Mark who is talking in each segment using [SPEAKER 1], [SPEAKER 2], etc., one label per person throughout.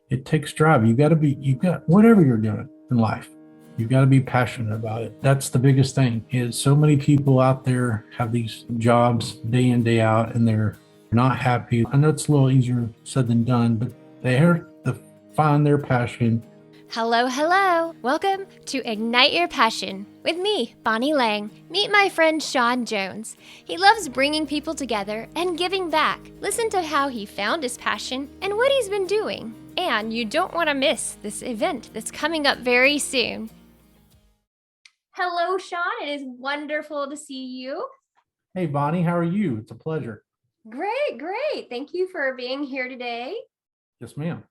[SPEAKER 1] It takes drive. You got whatever you're doing in life, you got to be passionate about it. That's the biggest thing. Is so many people out there have these jobs day in, day out, and they're not happy. I know it's a little easier said than done, but they have to find their passion.
[SPEAKER 2] Hello, hello. Welcome to Ignite Your Passion with me, Bonnie Lang. Meet my friend Shawn Jones. He loves bringing people together and giving back. Listen to how he found his passion and what he's been doing. And you don't want to miss this event that's coming up very soon. Hello, Shawn. It is wonderful to see you.
[SPEAKER 1] Hey, Bonnie, how are you? It's a pleasure.
[SPEAKER 2] Great. Thank you for being here today.
[SPEAKER 1] Yes, ma'am.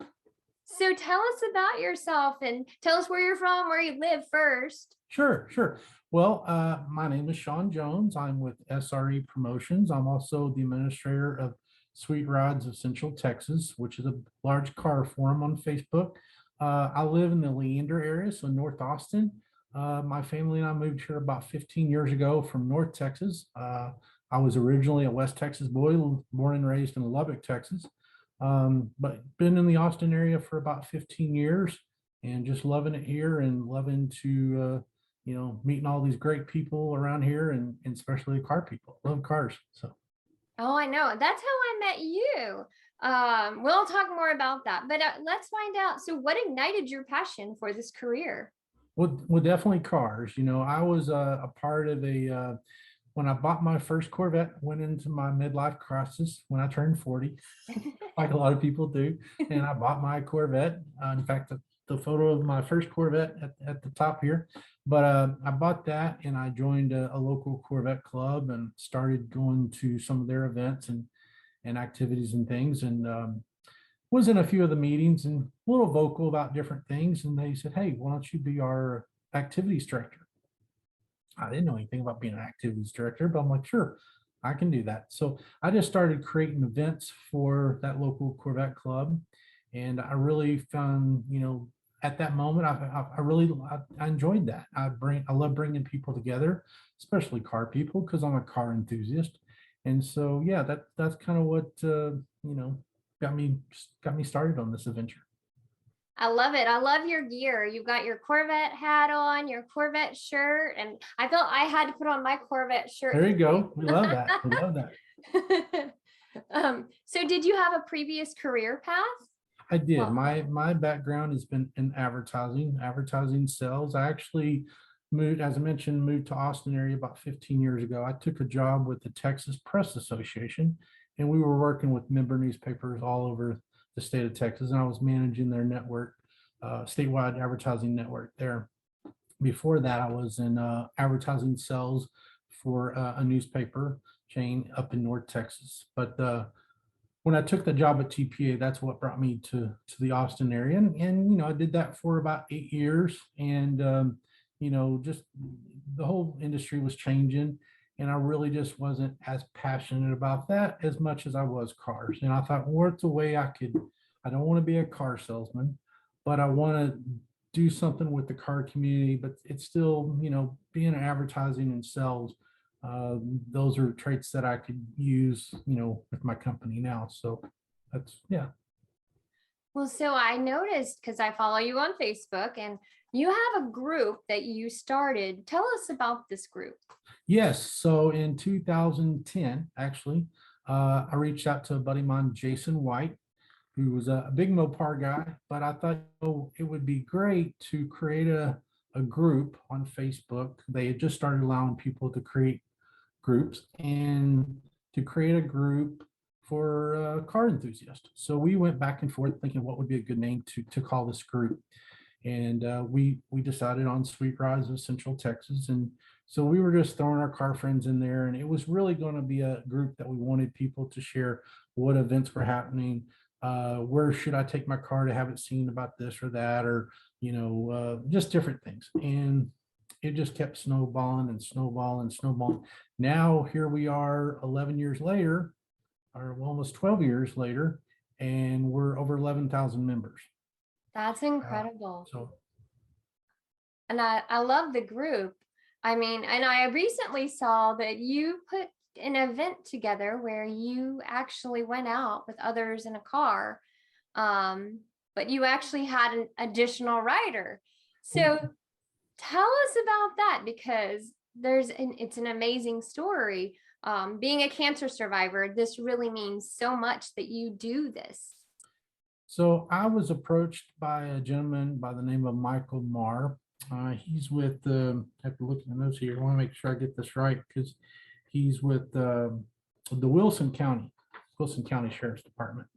[SPEAKER 2] So tell us about yourself and tell us where you're from, where you live first.
[SPEAKER 1] Sure. Well, my name is Shawn Jones. I'm with SRE Promotions. I'm also the administrator of Sweet Rides of Central Texas, which is a large car forum on Facebook. I live in the Leander area, so North Austin. My family and I moved here about 15 years ago from North Texas. I was originally a West Texas boy, born and raised in Lubbock, Texas, but been in the Austin area for about 15 years and just loving it here and loving to meeting all these great people around here and especially car people. Love cars. So
[SPEAKER 2] Oh, I know. That's how I met you. We'll talk more about that, but let's find out. So what ignited your passion for this career?
[SPEAKER 1] well, definitely cars. I was a part of when I bought my first Corvette, went into my midlife crisis when I turned 40, like a lot of people do. And I bought my Corvette. In fact, the photo of my first Corvette at the top here. But I bought that and I joined a local Corvette club and started going to some of their events and activities and things. And was in a few of the meetings and a little vocal about different things. And they said, hey, why don't you be our activities director? I didn't know anything about being an activities director, but I'm like, sure, I can do that. So I just started creating events for that local Corvette club. And I really found, at that moment, I enjoyed that. I love bringing people together, especially car people, because I'm a car enthusiast. And so, yeah, that's kind of what, got me started on this adventure.
[SPEAKER 2] I love it. I love your gear. You've got your Corvette hat on, your Corvette shirt, and I felt I had to put on my Corvette shirt.
[SPEAKER 1] There you go. We love that. We love that.
[SPEAKER 2] So did you have a previous career path?
[SPEAKER 1] I did. My background has been in advertising sales. I actually moved, as I mentioned, moved to Austin area about 15 years ago. I took a job with the Texas Press Association, and we were working with member newspapers all over the state of Texas, and I was managing their network, statewide advertising network there. Before that, I was in advertising sales for a newspaper chain up in North Texas. But when I took the job at TPA, that's what brought me to the Austin area, and I did that for about 8 years, and just the whole industry was changing, and I really just wasn't as passionate about that as much as I was cars. And I thought, well, what's a way I could? I don't want to be a car salesman, but I want to do something with the car community. But it's still, being in advertising and sales, those are traits that I could use, with my company now. So that's, yeah.
[SPEAKER 2] Well, so I noticed because I follow you on Facebook and you have a group that you started. Tell us about this group.
[SPEAKER 1] Yes. So in 2010, actually, I reached out to a buddy of mine, Jason White, who was a big Mopar guy, but I thought, it would be great to create a group on Facebook. They had just started allowing people to create groups and to create a group for car enthusiasts. So we went back and forth thinking what would be a good name to call this group. And we decided on Sweet Rides of Central Texas. And so we were just throwing our car friends in there. And it was really going to be a group that we wanted people to share what events were happening. Where should I take my car to have it seen about this or that, or, just different things. And it just kept snowballing and snowballing and snowballing. Now here we are 11 years later, or almost 12 years later, and we're over 11,000 members.
[SPEAKER 2] That's incredible.
[SPEAKER 1] So,
[SPEAKER 2] And I love the group. I mean, and I recently saw that you put an event together where you actually went out with others in a car. but you actually had an additional rider.
[SPEAKER 1] Mm.
[SPEAKER 2] So tell us about that, because it's an amazing story. Being a cancer survivor, this really means so much that you do this.
[SPEAKER 1] So I was approached by a gentleman by the name of Michael Marr. He's with, I have to look at the notes here. I want to make sure I get this right because he's with the Wilson County Sheriff's Department.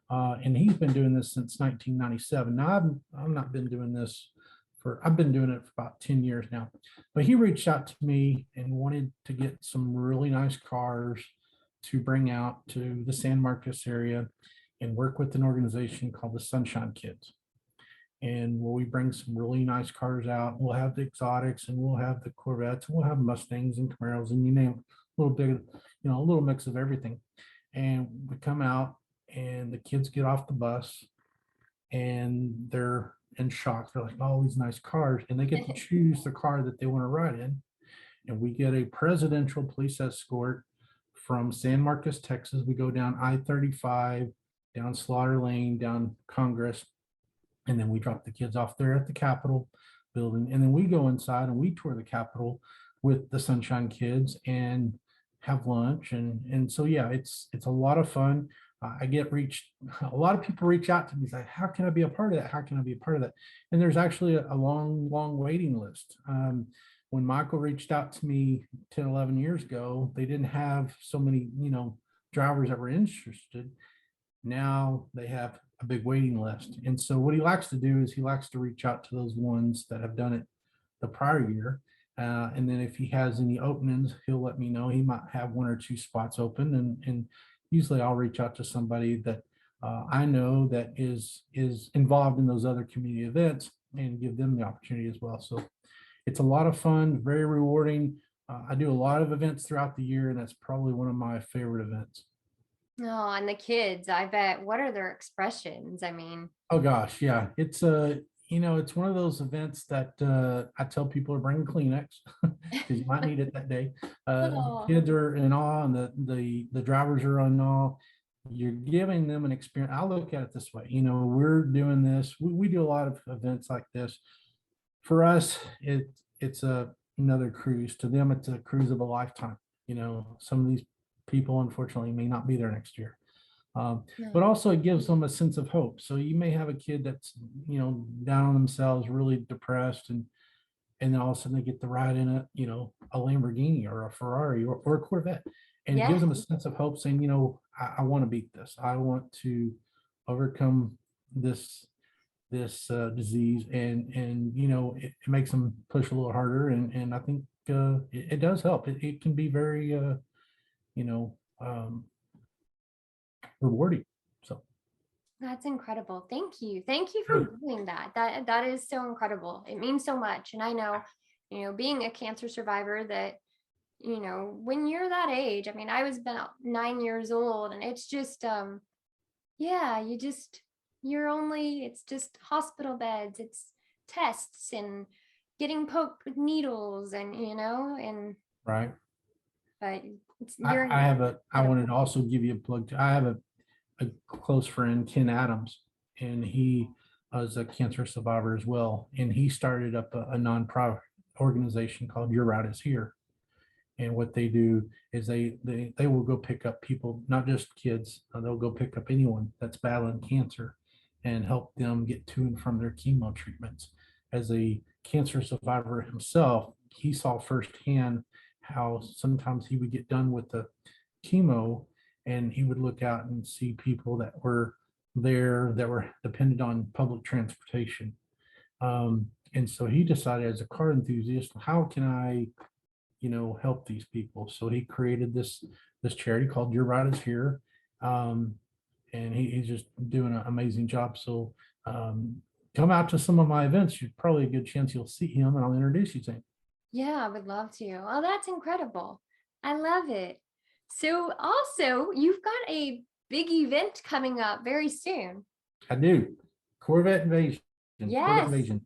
[SPEAKER 1] And he's been doing this since 1997. Now, I've not been doing this I've been doing it for about 10 years now. But he reached out to me and wanted to get some really nice cars to bring out to the San Marcos area and work with an organization called the Sunshine Kids. And where we bring some really nice cars out. We'll have the exotics and we'll have the Corvettes, and we'll have Mustangs and Camaros, and you name it, a little bit, a little mix of everything. And we come out and the kids get off the bus and they're in shock. They're like, oh, these nice cars. And they get to choose the car that they want to ride in. And we get a presidential police escort from San Marcos, Texas. We go down I-35, down Slaughter Lane, down Congress. And then we drop the kids off there at the Capitol building. And then we go inside and we tour the Capitol with the Sunshine Kids and have lunch. And so, yeah, it's a lot of fun. A lot of people reach out to me, say, how can I be a part of that? How can I be a part of that? And there's actually a long, long waiting list. When Michael reached out to me 10, 11 years ago, they didn't have so many, drivers that were interested. Now they have a big waiting list. And so what he likes to do is he likes to reach out to those ones that have done it the prior year. And then if he has any openings, he'll let me know. He might have one or two spots open, and usually I'll reach out to somebody that I know that is involved in those other community events and give them the opportunity as well. So it's a lot of fun, very rewarding. I do a lot of events throughout the year, and that's probably one of my favorite events.
[SPEAKER 2] Oh, and the kids, I bet, what are their expressions? I mean,
[SPEAKER 1] Oh gosh, yeah. It's it's one of those events that I tell people to bring Kleenex because you might need it that day.
[SPEAKER 2] oh,
[SPEAKER 1] Kids are in awe, and the drivers are in awe. You're giving them an experience. I look at it this way. We're doing this. We do a lot of events like this. For us, it's another cruise. To them, it's a cruise of a lifetime. Some of these people, unfortunately, may not be there next year. But also it gives them a sense of hope. So you may have a kid that's, down on themselves, really depressed, and then all of a sudden they get to ride in a Lamborghini or a Ferrari or a Corvette. And it gives them a sense of hope, saying, I want to beat this. I want to overcome this disease. And it makes them push a little harder. And I think it does help. It can be very, rewarding. So
[SPEAKER 2] that's incredible. Thank you. Thank you for doing that. That is so incredible. It means so much. And I know, being a cancer survivor, that, when you're that age, I mean, I was about 9 years old, and it's just, yeah, it's just hospital beds, it's tests and getting poked with needles and
[SPEAKER 1] right.
[SPEAKER 2] but
[SPEAKER 1] I wanted to also give you a plug too. I have a close friend, Ken Adams, and he is a cancer survivor as well. And he started up a nonprofit organization called Your Ride Is Here. And what they do is they will go pick up people, not just kids. They'll go pick up anyone that's battling cancer and help them get to and from their chemo treatments. As a cancer survivor himself, he saw firsthand how sometimes he would get done with the chemo and he would look out and see people that were there that were dependent on public transportation. And so he decided, as a car enthusiast, how can I, help these people? So he created this charity called Your Ride Is Here. And he's just doing an amazing job. So come out to some of my events. You're probably a good chance you'll see him, and I'll introduce you to him.
[SPEAKER 2] Yeah, I would love to. Oh, that's incredible. I love it. So also, you've got a big event coming up very soon.
[SPEAKER 1] I do. Corvette Invasion.
[SPEAKER 2] Yes.
[SPEAKER 1] Corvette Invasion.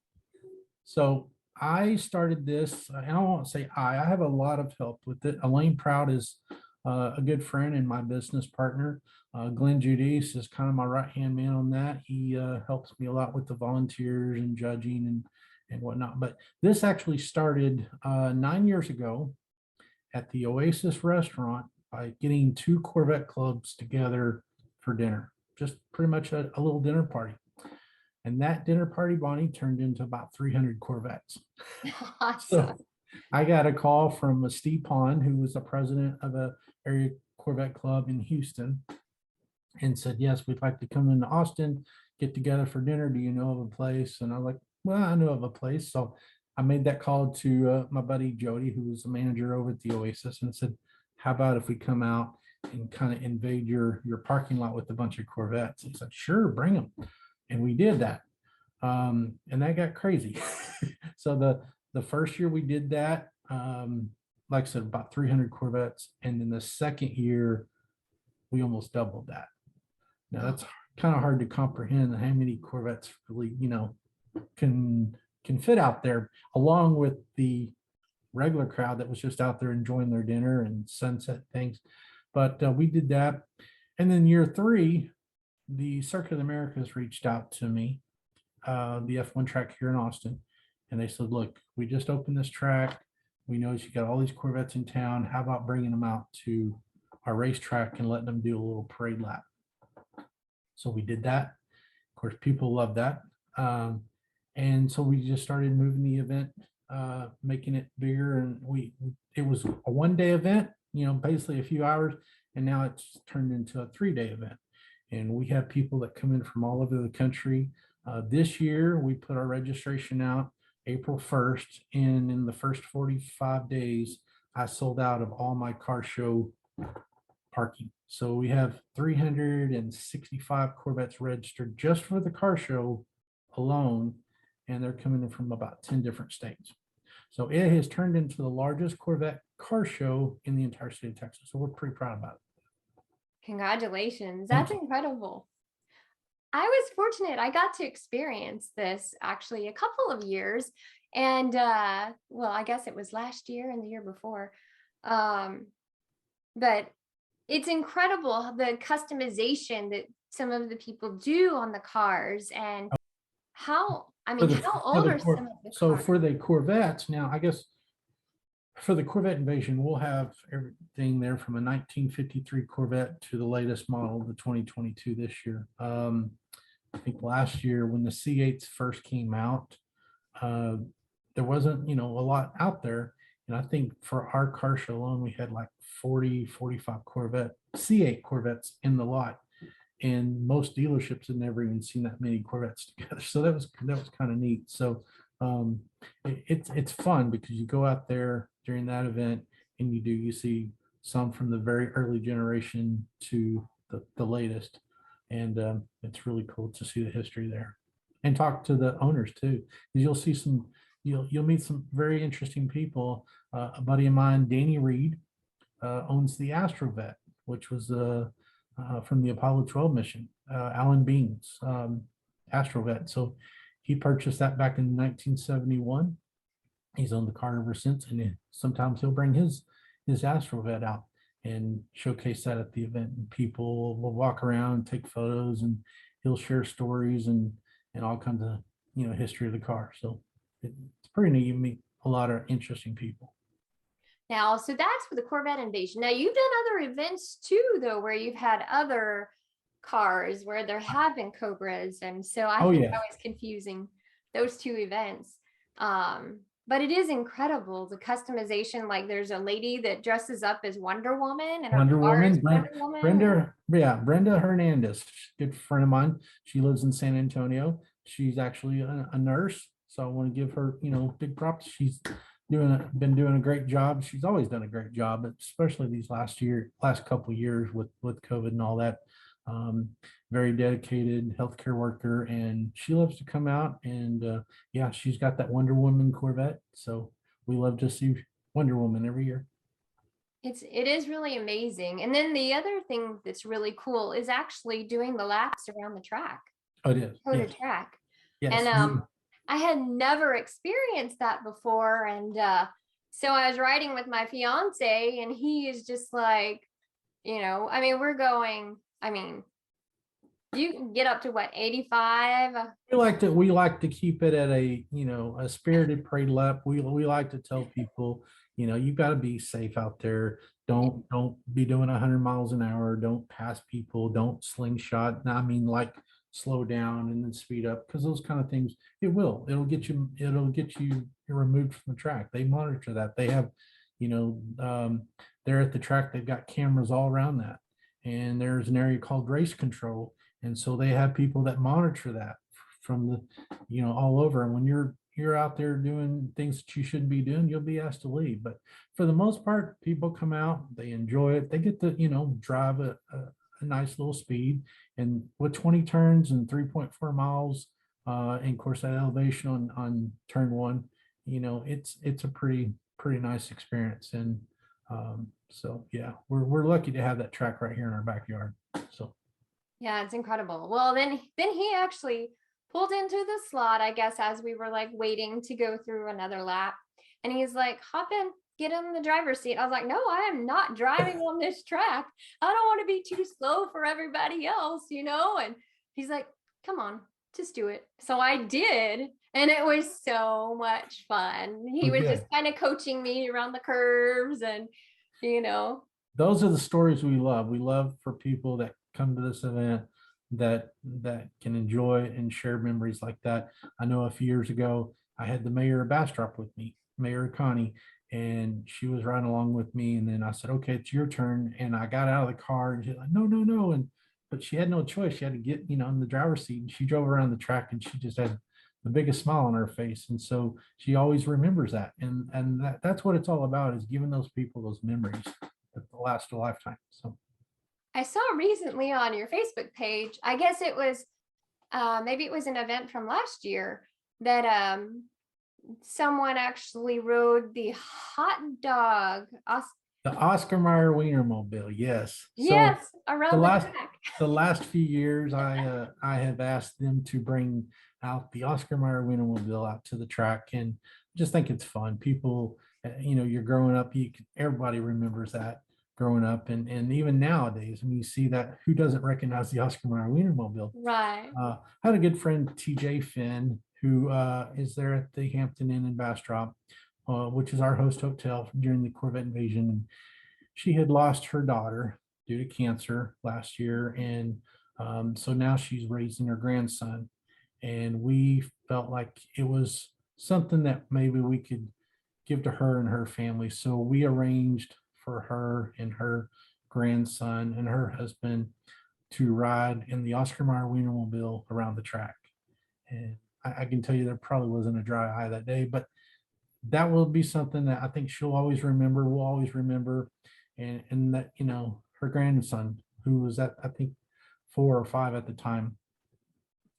[SPEAKER 1] So I started this, and I won't say I have a lot of help with it. Elaine Proud is a good friend and my business partner. Glenn Judice is kind of my right-hand man on that. He helps me a lot with the volunteers and judging and whatnot. But this actually started 9 years ago at the Oasis restaurant by getting two Corvette clubs together for dinner, just pretty much a little dinner party. And that dinner party, Bonnie, turned into about 300 Corvettes.
[SPEAKER 2] Awesome.
[SPEAKER 1] So I got a call from Steve Pond, who was the president of a area Corvette club in Houston, and said, yes, we'd like to come into Austin, get together for dinner. Do you know of a place? And I was like, well, I know of a place. So I made that call to my buddy Jody, who was the manager over at the Oasis, and said, how about if we come out and kind of invade your parking lot with a bunch of Corvettes? He said, sure, bring them. And we did that. And that got crazy. So the first year we did that, like I said, about 300 Corvettes. And then the second year, we almost doubled that. Now that's kind of hard to comprehend how many Corvettes really, can fit out there, along with the regular crowd that was just out there enjoying their dinner and sunset things. But we did that. And then year three, the Circuit of the Americas reached out to me, the F1 track here in Austin. And they said, look, we just opened this track. We know you got all these Corvettes in town. How about bringing them out to our racetrack and letting them do a little parade lap? So we did that. Of course, people love that. And so we just started moving the event, making it bigger. And it was a 1-day event, basically a few hours. And now it's turned into a 3-day event. And we have people that come in from all over the country. This year, we put our registration out April 1st. And in the first 45 days, I sold out of all my car show parking. So we have 365 Corvettes registered just for the car show alone. And they're coming in from about 10 different states. So it has turned into the largest Corvette car show in the entire state of Texas. So we're pretty proud about it.
[SPEAKER 2] Congratulations. That's incredible. I was fortunate. I got to experience this actually a couple of years. And well, I guess it was last year and the year before. But it's incredible the customization that some of the people do on the cars, and how old are some of the
[SPEAKER 1] So
[SPEAKER 2] cars?
[SPEAKER 1] for the Corvettes, now I guess for the Corvette Invasion, we'll have everything there from a 1953 Corvette to the latest model, the 2022 this year. I think last year when the C8s first came out, there wasn't, a lot out there. And I think for our car show alone, we had like 40, 45 C8 Corvettes in the lot. And most dealerships had never even seen that many Corvettes together. So that was kind of neat. So it's fun because you go out there during that event and you see some from the very early generation to the latest. And it's really cool to see the history there and talk to the owners too. Because you'll meet some very interesting people. A buddy of mine, Danny Reed, owns the Astrovet, which was from the Apollo 12 mission, Alan Bean's Astrovet. So he purchased that back in 1971. He's owned the car ever since, and sometimes he'll bring his Astrovet out and showcase that at the event. And people will walk around, take photos, and he'll share stories and all kinds of history of the car. So it's pretty neat. You meet a lot of interesting people.
[SPEAKER 2] Now, so that's for the Corvette Invasion. Now, you've done other events too, though, where you've had other cars where there have been Cobras. And so I think that was confusing, those two events. But it is incredible, the customization. Like there's a lady that dresses up as Wonder Woman, and
[SPEAKER 1] Wonder Woman. Brenda Hernandez, good friend of mine. She lives in San Antonio. She's actually a nurse. So I want to give her, big props. She's been doing a great job. She's always done a great job, but especially these last couple of years with COVID and all that. Very dedicated healthcare worker, and she loves to come out and she's got that Wonder Woman Corvette. So we love to see Wonder Woman every year.
[SPEAKER 2] It is really amazing. And then the other thing that's really cool is actually doing the laps around the track.
[SPEAKER 1] Oh, it is.
[SPEAKER 2] The track.
[SPEAKER 1] Yes.
[SPEAKER 2] And I had never experienced that before. And so I was riding with my fiance, and he is just like, You know, I mean, we're going, I mean, you can get up to what, 85?
[SPEAKER 1] We like to keep it at a spirited parade lap. We like to tell people, you've got to be safe out there. Don't be doing 100 miles an hour. Don't pass people. Don't slingshot. I mean, like slow down and then speed up, because those kind of things, it'll get you removed from the track. They monitor that. They have, you know, they're at the track. They've got cameras all around that, and there's an area called race control, and so they have people that monitor that from all over. And when you're out there doing things that you shouldn't be doing, you'll be asked to leave. But for the most part, people come out, they enjoy it. They get to, drive a nice little speed. And with 20 turns and 3.4 miles, and of course that elevation on turn one, it's a pretty nice experience. And so yeah, we're lucky to have that track right here in our backyard. So
[SPEAKER 2] Yeah, it's incredible. Well, then he actually pulled into the slot, I guess, as we were like waiting to go through another lap. And he's like, hop in, get in the driver's seat. I was like, no, I am not driving on this track. I don't want to be too slow for everybody else, And he's like, come on, just do it. So I did. And it was so much fun. He was just kind of coaching me around the curves and,
[SPEAKER 1] those are the stories we love. We love for people that come to this event that can enjoy and share memories like that. I know a few years ago, I had the mayor of Bastrop with me, Mayor Connie, and she was riding along with me. And then I said, okay, it's your turn. And I got out of the car and she's like, no, no, no. But she had no choice. She had to get, in the driver's seat, and she drove around the track, and she just had the biggest smile on her face. And so she always remembers that. And that's what it's all about, is giving those people those memories that last a lifetime. So
[SPEAKER 2] I saw recently on your Facebook page, I guess it was maybe it was an event from last year, that someone actually rode the hot dog.
[SPEAKER 1] the Oscar Mayer Wienermobile, yes.
[SPEAKER 2] Yes,
[SPEAKER 1] So
[SPEAKER 2] around the track.
[SPEAKER 1] the last few years, I have asked them to bring out the Oscar Mayer Wienermobile out to the track, and just think it's fun. People, you're growing up, everybody remembers that growing up, and even nowadays, when you see that, who doesn't recognize the Oscar Mayer Wienermobile?
[SPEAKER 2] Right.
[SPEAKER 1] I had a good friend, TJ Finn, who is there at the Hampton Inn in Bastrop, which is our host hotel during the Corvette Invasion. And she had lost her daughter due to cancer last year. And so now she's raising her grandson. And we felt like it was something that maybe we could give to her and her family. So we arranged for her and her grandson and her husband to ride in the Oscar Mayer Wienermobile around the track. And I can tell you there probably wasn't a dry eye that day, but that will be something that I think she'll always remember, will always remember. And that, her grandson, who was at, I think, 4 or 5 at the time,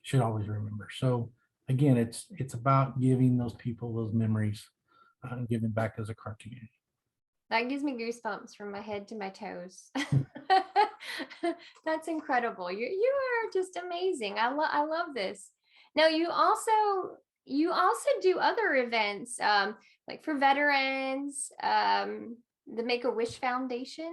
[SPEAKER 1] should always remember. So again, it's about giving those people those memories, and giving back as a car community.
[SPEAKER 2] That gives me goosebumps from my head to my toes. That's incredible. You are just amazing. I love this. Now you also do other events, like for veterans, the Make-A-Wish Foundation.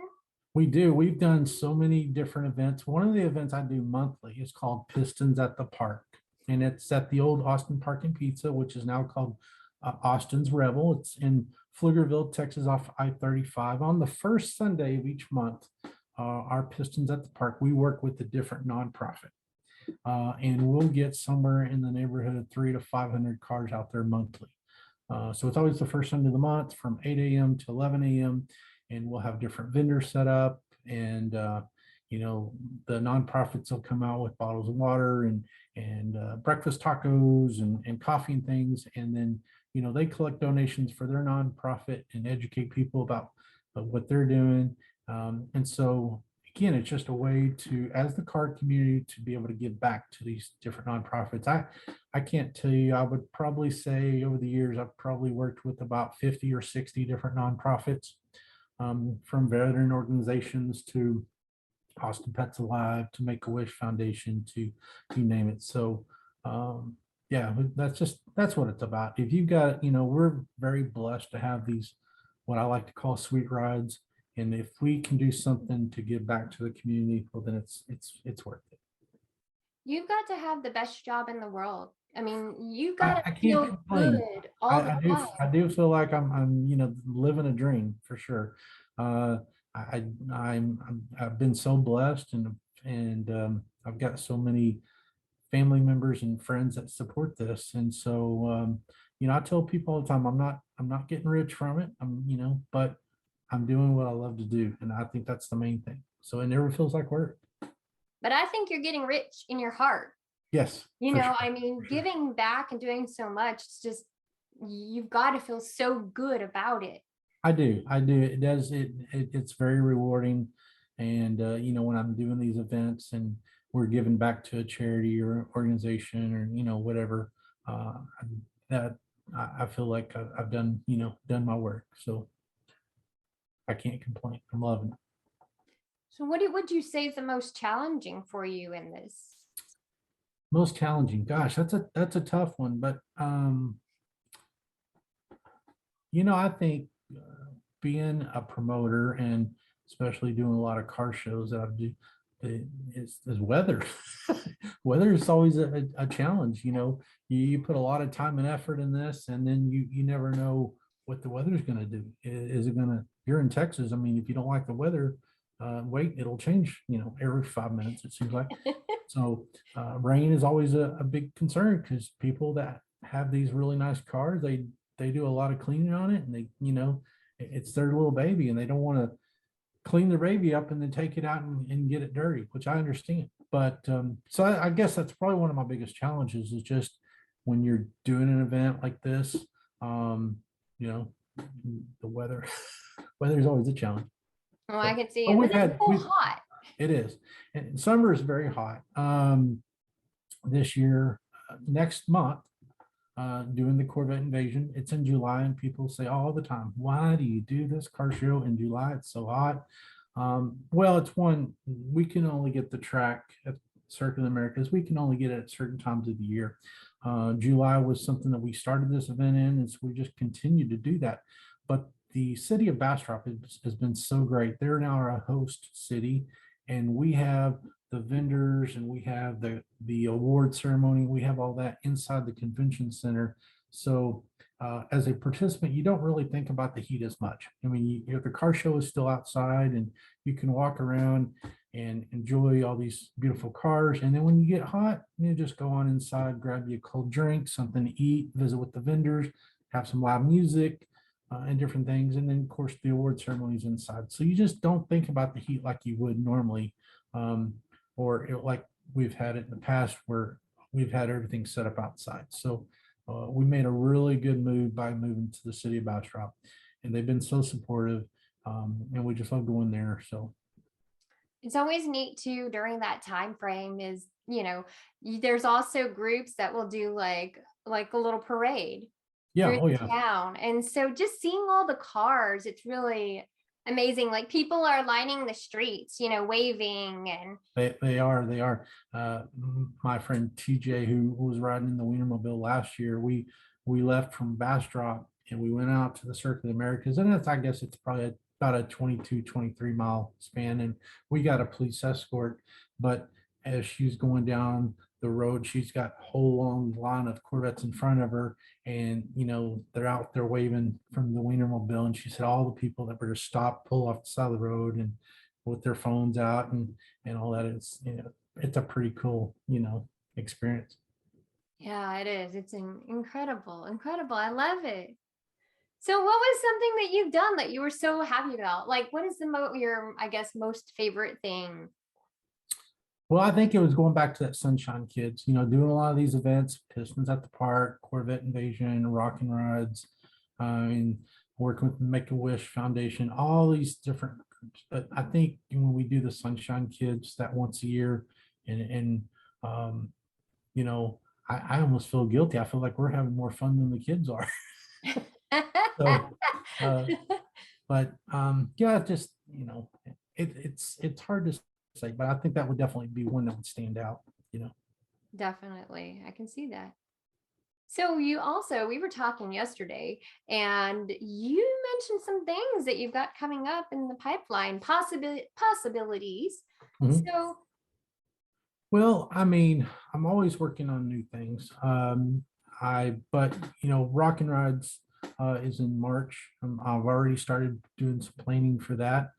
[SPEAKER 1] We do. We've done so many different events. One of the events I do monthly is called Pistons at the Park, and it's at the old Austin Park and Pizza, which is now called Austin's Rebel. It's in Pflugerville, Texas, off I-35. On the first Sunday of each month, our Pistons at the Park, we work with a different nonprofit. And we'll get somewhere in the neighborhood of 300 to 500 cars out there monthly. So it's always the first Sunday of the month from 8 a.m. to 11 a.m. And we'll have different vendors set up, and the nonprofits will come out with bottles of water and breakfast tacos and coffee and things. And then, they collect donations for their nonprofit and educate people about what they're doing. And so again, it's just a way to, as the car community, to be able to give back to these different nonprofits. I can't tell you, I would probably say over the years, I've probably worked with about 50 or 60 different nonprofits, from veteran organizations to Austin Pets Alive to Make-A-Wish Foundation to you name it. So yeah, that's what it's about. If you've got, we're very blessed to have these, what I like to call sweet rides. And if we can do something to give back to the community, well, then it's worth it.
[SPEAKER 2] You've got to have the best job in the world. I mean, you
[SPEAKER 1] I,
[SPEAKER 2] got to
[SPEAKER 1] I can't
[SPEAKER 2] feel
[SPEAKER 1] complain.
[SPEAKER 2] good all the time.
[SPEAKER 1] I do feel like I'm living a dream for sure. I've been so blessed, and I've got so many family members and friends that support this. And so, I tell people all the time, I'm not getting rich from it. But I'm doing what I love to do. And I think that's the main thing. So it never feels like work.
[SPEAKER 2] But I think you're getting rich in your heart.
[SPEAKER 1] Yes. For sure,
[SPEAKER 2] I mean,
[SPEAKER 1] for sure.
[SPEAKER 2] giving back and doing so much, it's just, you've got to feel so good about it.
[SPEAKER 1] I do. I do. It does. It's very rewarding. And, when I'm doing these events and we're giving back to a charity or organization or, whatever, uh, that I feel like I've done my work. So I can't complain. I'm loving it.
[SPEAKER 2] So what would you say is the most challenging for you in this?
[SPEAKER 1] Most challenging. Gosh, that's a tough one. But, I think being a promoter and especially doing a lot of car shows that I do, is weather. Weather is always a challenge. You put a lot of time and effort in this, and then you never know what the weather's going to do. Is it going to? You're in Texas. I mean, if you don't like the weather, wait, it'll change. Every 5 minutes it seems like. So rain is always a big concern because people that have these really nice cars, they do a lot of cleaning on it, and it's their little baby, and they don't want to clean the baby up and then take it out and get it dirty, which I understand. But so I guess that's probably one of my biggest challenges is just when you're doing an event like this, the weather. Weather is always a challenge.
[SPEAKER 2] Oh, I can see
[SPEAKER 1] But
[SPEAKER 2] it.
[SPEAKER 1] we've
[SPEAKER 2] But it's
[SPEAKER 1] had
[SPEAKER 2] so hot.
[SPEAKER 1] it is, and summer is very hot. This year, next month, doing the Corvette Invasion. It's in July, and people say all the time, "Why do you do this car show in July? It's so hot." Well, it's one, we can only get the track at Circuit of the Americas. We can only get it at certain times of the year. July was something that we started this event in, and so we just continue to do that. But the city of Bastrop has been so great. They're now our host city, and we have the vendors and we have the award ceremony. We have all that inside the convention center. So as a participant, you don't really think about the heat as much. I mean, the car show is still outside, and you can walk around and enjoy all these beautiful cars. And then when you get hot, you just go on inside, grab you a cold drink, something to eat, visit with the vendors, have some live music, and different things. And then, of course, the award ceremonies inside. So you just don't think about the heat like you would normally, like we've had it in the past where we've had everything set up outside. So we made a really good move by moving to the city of Bastrop, and they've been so supportive, and we just love going there. So
[SPEAKER 2] It's always neat too during that time frame is, there's also groups that will do like a little parade
[SPEAKER 1] yeah,
[SPEAKER 2] through
[SPEAKER 1] oh
[SPEAKER 2] the
[SPEAKER 1] yeah,
[SPEAKER 2] town. And so just seeing all the cars, it's really amazing. Like people are lining the streets, waving and
[SPEAKER 1] they are. My friend TJ, who was riding in the Wienermobile last year, we left from Bastrop and we went out to the Circuit of the Americas, and I guess it's probably about a 22-23 mile span, and we got a police escort. But as she's going down the road, she's got a whole long line of Corvettes in front of her, and they're out there waving from the Wienermobile, and she said all the people that were just stopped, pull off the side of the road and with their phones out and all that. It's a pretty cool experience.
[SPEAKER 2] yeah, it is. It's incredible, incredible. I love it. So what was something that you've done that you were so happy about? Like what is your, I guess, most favorite thing?
[SPEAKER 1] Well, I think it was going back to that Sunshine Kids, doing a lot of these events, Pistons at the Park, Corvette Invasion, Rockin' Rides, and working with the Make-A-Wish Foundation, all these different groups. But I think when we do the Sunshine Kids that once a year, and um, you know, I almost feel guilty. I feel like we're having more fun than the kids are. So, uh, but yeah, just it's hard to say, but I think that would definitely be one that would stand out.
[SPEAKER 2] Definitely. I can see that. So we were talking yesterday, and you mentioned some things that you've got coming up in the pipeline, possibilities.
[SPEAKER 1] Mhm.
[SPEAKER 2] So
[SPEAKER 1] Well, I mean, I'm always working on new things. But Rock and Rides is in March. I've already started doing some planning for that.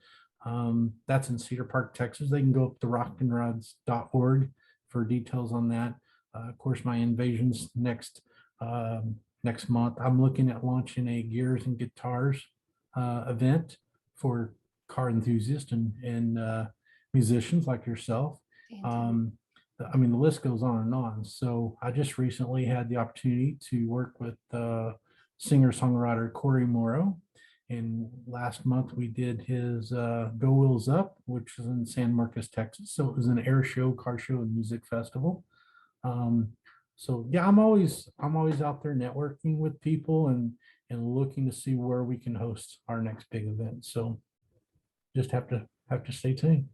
[SPEAKER 1] That's in Cedar Park, Texas. They can go up to rockandrides.org for details on that. Of course, my invasion's next month. I'm looking at launching a gears and guitars event for car enthusiasts and musicians like yourself.
[SPEAKER 2] fantastic.
[SPEAKER 1] Um, I mean, the list goes on and on. So I just recently had the opportunity to work with singer-songwriter Corey Morrow. And last month we did his Go Wheels Up, which is in San Marcos, Texas. So it was an air show, car show, and music festival. Um, so yeah, I'm always out there networking with people and looking to see where we can host our next big event. So just have to stay tuned.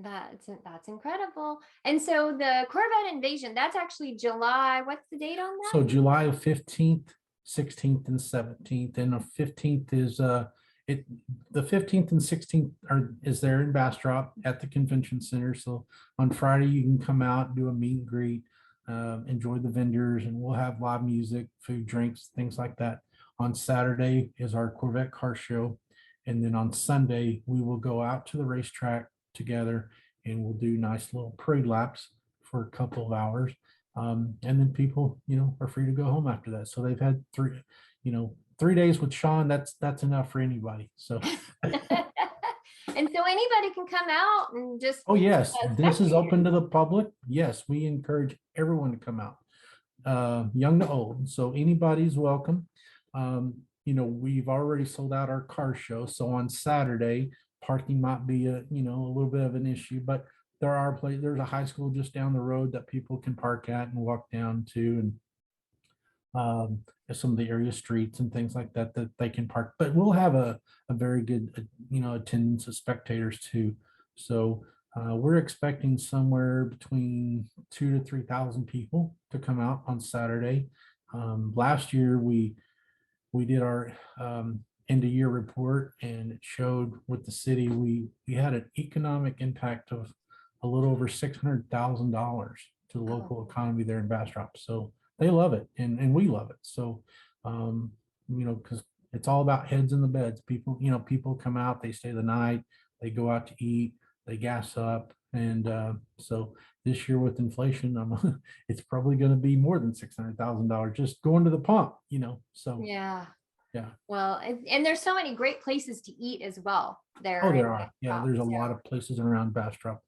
[SPEAKER 2] That's incredible. And so the Corvette Invasion, that's actually July. What's the date on that?
[SPEAKER 1] So July 15th, 16th, and 17th, and the 15th is it the 15th and 16th is there in Bastrop at the convention center. So on Friday you can come out, do a meet and greet, enjoy the vendors, and we'll have live music, food, drinks, things like that. On Saturday is our Corvette car show, and then on Sunday we will go out to the racetrack together and we'll do nice little parade laps for a couple of hours, and then people, are free to go home after that. So they've had 3 days with Shawn. That's enough for anybody. So,
[SPEAKER 2] And so anybody can come out and just
[SPEAKER 1] oh yes, this is
[SPEAKER 2] spectate.
[SPEAKER 1] open to the public. Yes, we encourage everyone to come out, young to old. So anybody's welcome. We've already sold out our car show. So on Saturday, parking might be a little bit of an issue, but there's a high school just down the road that people can park at and walk down to, and some of the area streets and things like that that they can park. But we'll have a very good attendance of spectators too. So we're expecting somewhere between 2 to 3,000 people to come out on Saturday. Last year we did our end of year report, and it showed with the city we had an economic impact of a little over $600,000 to the
[SPEAKER 2] Oh,
[SPEAKER 1] local economy there in Bastrop. So they love it, and we love it. So because it's all about heads in the beds. People come out, they stay the night, they go out to eat, they gas up, and so this year with inflation, it's probably going to be more than $600,000 just going to the pump. So
[SPEAKER 2] yeah.
[SPEAKER 1] yeah.
[SPEAKER 2] Well, and there's so many great places to eat as well
[SPEAKER 1] Oh,
[SPEAKER 2] there in
[SPEAKER 1] there are. Yeah,
[SPEAKER 2] Bastrop.
[SPEAKER 1] there's a lot of places around Bastrop.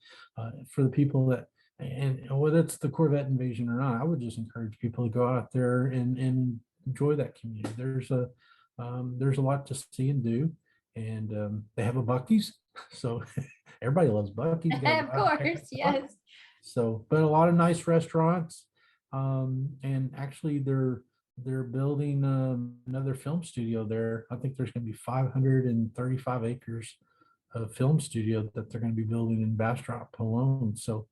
[SPEAKER 1] For the people that, and whether it's the Corvette Invasion or not, I would just encourage people to go out there and enjoy that community. There's a lot to see and do, and they have a Bucky's, so everybody loves Bucky's. You gotta
[SPEAKER 2] Of
[SPEAKER 1] go out and check
[SPEAKER 2] course,
[SPEAKER 1] it out.
[SPEAKER 2] yes.
[SPEAKER 1] So, but a lot of nice restaurants, and actually they're building another film studio there. I think there's going to be 535 acres of film studio that they're going to be building in Bastrop alone. So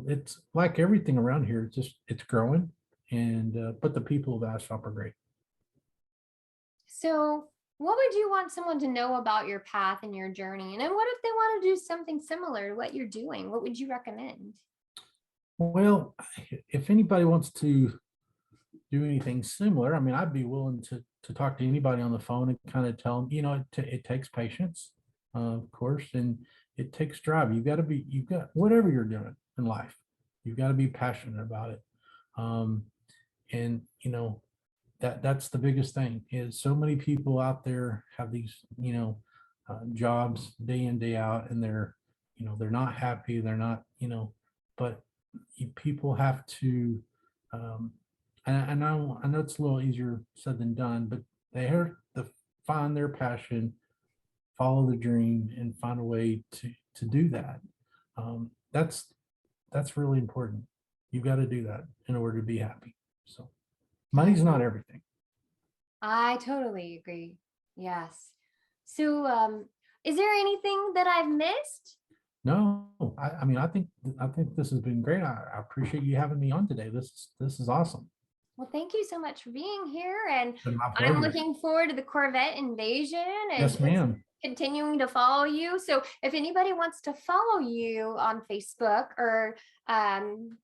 [SPEAKER 1] it's like everything around here. It's growing, and but the people of Bastrop are great.
[SPEAKER 2] So, what would you want someone to know about your path and your journey? And then what if they want to do something similar to what you're doing? What would you recommend?
[SPEAKER 1] Well, if anybody wants to do anything similar, I mean, I'd be willing to talk to anybody on the phone and kind of tell them, it takes patience, of course, and it takes drive. You've got whatever you're doing in life, you've got to be passionate about it. And that's the biggest thing is so many people out there have these, jobs day in, day out, and they're not happy. They're not, but people have to, um, and I know it's a little easier said than done, but they have to find their passion, follow the dream, and find a way to do that. That's really important. You've got to do that in order to be happy. So money's not everything.
[SPEAKER 2] I totally agree. Yes. So, is there anything that I've missed?
[SPEAKER 1] No, I mean, I think this has been great. I appreciate you having me on today. This is awesome.
[SPEAKER 2] Well, thank you so much for being here. And
[SPEAKER 1] It's been my
[SPEAKER 2] I'm
[SPEAKER 1] pleasure.
[SPEAKER 2] looking forward to the Corvette Invasion and
[SPEAKER 1] Yes, ma'am.
[SPEAKER 2] continuing to follow you. So if anybody wants to follow you on Facebook or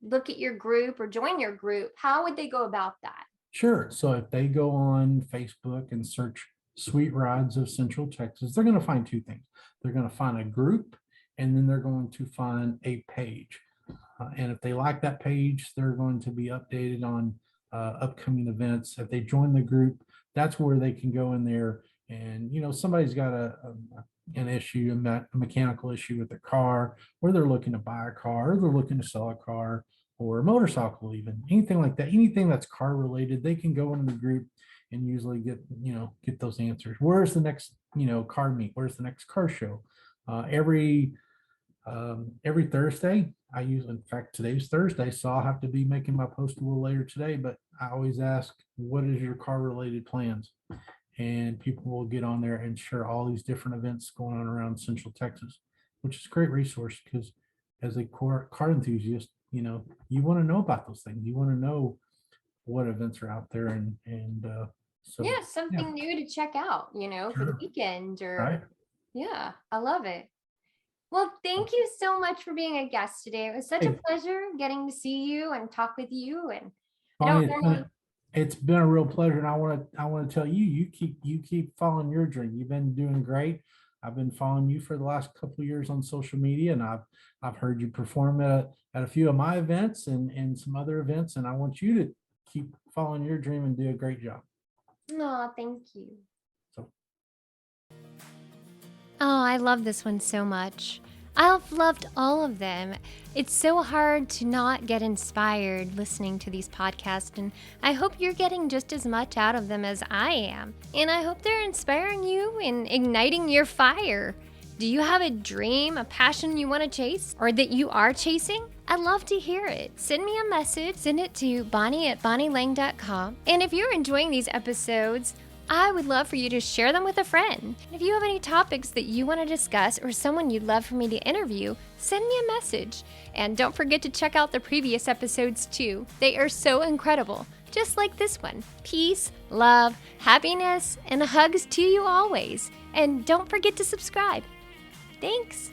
[SPEAKER 2] look at your group or join your group, how would they go about that?
[SPEAKER 1] Sure. So if they go on Facebook and search Sweet Rides of Central Texas, they're going to find two things. They're going to find a group, and then they're going to find a page. And if they like that page, they're going to be updated on upcoming events. If they join the group, that's where they can go in there. And, somebody's got an issue, a mechanical issue with their car, or they're looking to buy a car, or they're looking to sell a car, or a motorcycle, even anything like that, anything that's car related, they can go into the group and usually get those answers. Where's the next, car meet? Where's the next car show? Every Thursday, in fact, today's Thursday, so I'll have to be making my post a little later today, but I always ask, what is your car related plans? And people will get on there and share all these different events going on around Central Texas, which is a great resource because as a car enthusiast, you want to know about those things. You want to know what events are out there so
[SPEAKER 2] Yeah, something new to check out, for the
[SPEAKER 1] sure.
[SPEAKER 2] weekend
[SPEAKER 1] Right.
[SPEAKER 2] yeah, I love it. Well, thank you so much for being a guest today. It was such a
[SPEAKER 1] Hey,
[SPEAKER 2] pleasure getting to see you and talk with you. And I
[SPEAKER 1] Bonnie,
[SPEAKER 2] don't normally,
[SPEAKER 1] it's been a real pleasure, and I want to tell you, you keep following your dream. You've been doing great. I've been following you for the last couple of years on social media, and I've heard you perform at a few of my events and some other events, and I want you to keep following your dream and do a great job.
[SPEAKER 2] no, thank you.
[SPEAKER 1] So
[SPEAKER 2] Oh, I love this one so much. I've loved all of them. It's so hard to not get inspired listening to these podcasts, and I hope you're getting just as much out of them as I am. And I hope they're inspiring you and igniting your fire. Do you have a dream, a passion you want to chase, or that you are chasing? I'd love to hear it. Send me a message. Send it to bonnie@bonnielang.com. And if you're enjoying these episodes, I would love for you to share them with a friend. If you have any topics that you want to discuss or someone you'd love for me to interview, send me a message. And don't forget to check out the previous episodes too. They are so incredible, just like this one. Peace, love, happiness, and hugs to you always. And don't forget to subscribe. Thanks.